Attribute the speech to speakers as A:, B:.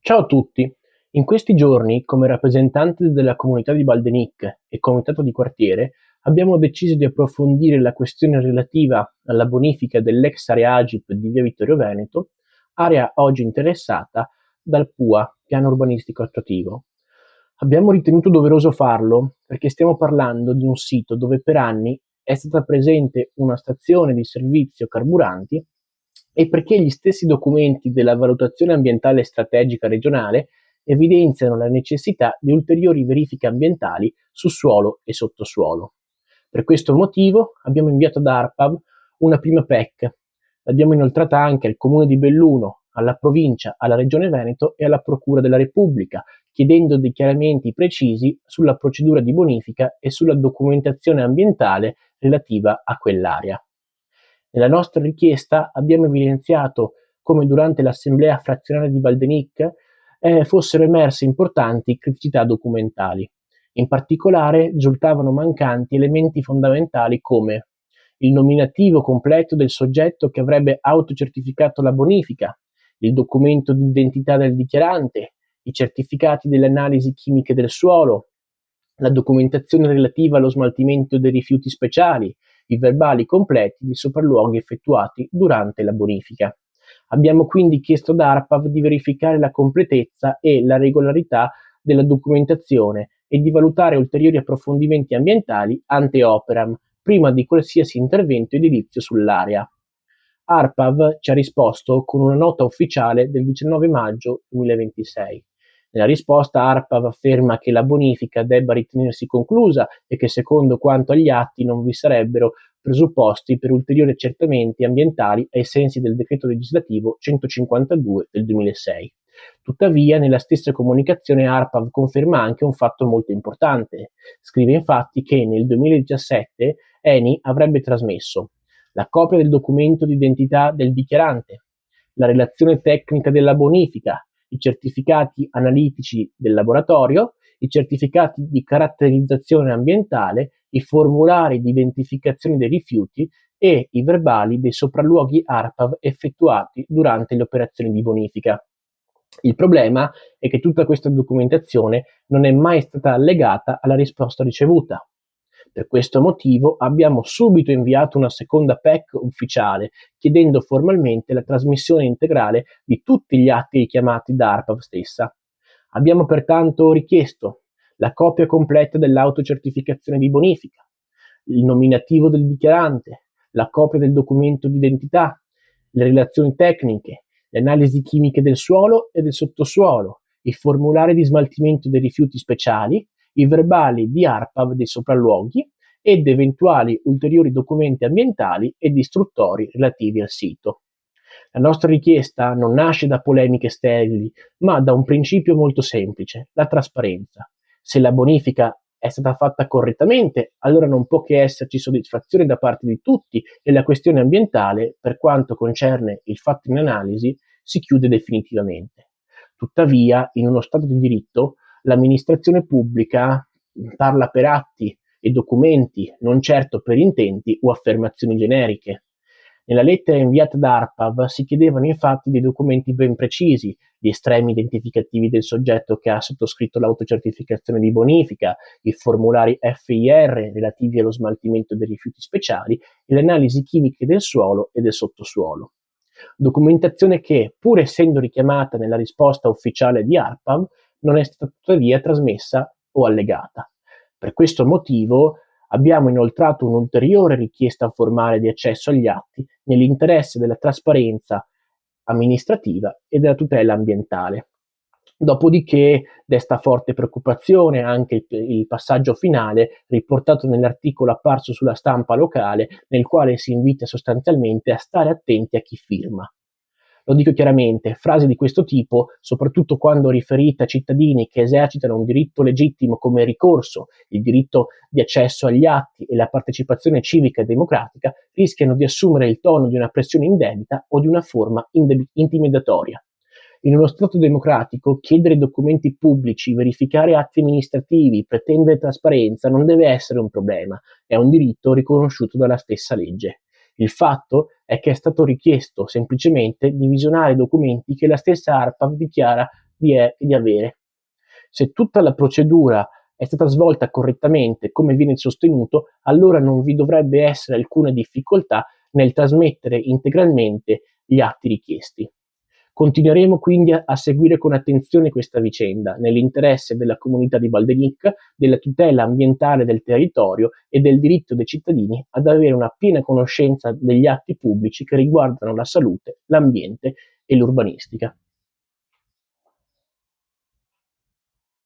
A: Ciao a tutti! In questi giorni, come rappresentante della comunità di Baldenic e comitato di quartiere, abbiamo deciso di approfondire la questione relativa alla bonifica dell'ex area Agip di via Vittorio Veneto, area oggi interessata dal PUA, piano urbanistico attuativo. Abbiamo ritenuto doveroso farlo perché stiamo parlando di un sito dove per anni è stata presente una stazione di servizio carburanti e perché gli stessi documenti della valutazione ambientale strategica regionale evidenziano la necessità di ulteriori verifiche ambientali su suolo e sottosuolo. Per questo motivo abbiamo inviato ad ARPAV una prima PEC. L'abbiamo inoltrata anche al Comune di Belluno, alla Provincia, alla Regione Veneto e alla Procura della Repubblica, chiedendo dei chiarimenti precisi sulla procedura di bonifica e sulla documentazione ambientale relativa a quell'area. Nella nostra richiesta abbiamo evidenziato come durante l'assemblea frazionale di Baldenic fossero emerse importanti criticità documentali. In particolare risultavano mancanti elementi fondamentali come il nominativo completo del soggetto che avrebbe autocertificato la bonifica, il documento di identità del dichiarante, i certificati delle analisi chimiche del suolo, la documentazione relativa allo smaltimento dei rifiuti speciali, i verbali completi dei sopralluoghi effettuati durante la bonifica. Abbiamo quindi chiesto ad ARPAV di verificare la completezza e la regolarità della documentazione e di valutare ulteriori approfondimenti ambientali ante operam, prima di qualsiasi intervento edilizio sull'area. ARPAV ci ha risposto con una nota ufficiale del 19 maggio 2026. Nella risposta ARPAV afferma che la bonifica debba ritenersi conclusa e che secondo quanto agli atti non vi sarebbero presupposti per ulteriori accertamenti ambientali ai sensi del decreto legislativo 152 del 2006. Tuttavia, nella stessa comunicazione ARPAV conferma anche un fatto molto importante. Scrive infatti che nel 2017 ENI avrebbe trasmesso la copia del documento di identità del dichiarante, la relazione tecnica della bonifica, i certificati analitici del laboratorio, i certificati di caratterizzazione ambientale, i formulari di identificazione dei rifiuti e i verbali dei sopralluoghi ARPAV effettuati durante le operazioni di bonifica. Il problema è che tutta questa documentazione non è mai stata allegata alla risposta ricevuta. Per questo motivo abbiamo subito inviato una seconda PEC ufficiale, chiedendo formalmente la trasmissione integrale di tutti gli atti richiamati da ARPAV stessa. Abbiamo pertanto richiesto la copia completa dell'autocertificazione di bonifica, il nominativo del dichiarante, la copia del documento di identità, le relazioni tecniche, le analisi chimiche del suolo e del sottosuolo, i formulari di smaltimento dei rifiuti speciali, i verbali di ARPAV dei sopralluoghi ed eventuali ulteriori documenti ambientali ed istruttori relativi al sito. La nostra richiesta non nasce da polemiche sterili, ma da un principio molto semplice, la trasparenza. Se la bonifica è stata fatta correttamente, allora non può che esserci soddisfazione da parte di tutti e la questione ambientale, per quanto concerne il fatto in analisi, si chiude definitivamente. Tuttavia, in uno Stato di diritto, l'amministrazione pubblica parla per atti e documenti, non certo per intenti o affermazioni generiche. Nella lettera inviata da ARPAV si chiedevano infatti dei documenti ben precisi, gli estremi identificativi del soggetto che ha sottoscritto l'autocertificazione di bonifica, i formulari FIR relativi allo smaltimento dei rifiuti speciali e le analisi chimiche del suolo e del sottosuolo. Documentazione che, pur essendo richiamata nella risposta ufficiale di ARPAV, non è stata tuttavia trasmessa o allegata. Per questo motivo abbiamo inoltrato un'ulteriore richiesta formale di accesso agli atti nell'interesse della trasparenza amministrativa e della tutela ambientale. Dopodiché desta forte preoccupazione anche il passaggio finale riportato nell'articolo apparso sulla stampa locale, nel quale si invita sostanzialmente a stare attenti a chi firma. Lo dico chiaramente, frasi di questo tipo, soprattutto quando riferite a cittadini che esercitano un diritto legittimo come il ricorso, il diritto di accesso agli atti e la partecipazione civica e democratica, rischiano di assumere il tono di una pressione indebita o di una forma intimidatoria. In uno Stato democratico, chiedere documenti pubblici, verificare atti amministrativi, pretendere trasparenza non deve essere un problema, è un diritto riconosciuto dalla stessa legge. Il fatto è che è stato richiesto semplicemente di visionare documenti che la stessa ARPAV dichiara di avere. Se tutta la procedura è stata svolta correttamente come viene sostenuto, allora non vi dovrebbe essere alcuna difficoltà nel trasmettere integralmente gli atti richiesti. Continueremo quindi a seguire con attenzione questa vicenda, nell'interesse della comunità di Baldenic, della tutela ambientale del territorio e del diritto dei cittadini ad avere una piena conoscenza degli atti pubblici che riguardano la salute, l'ambiente e l'urbanistica.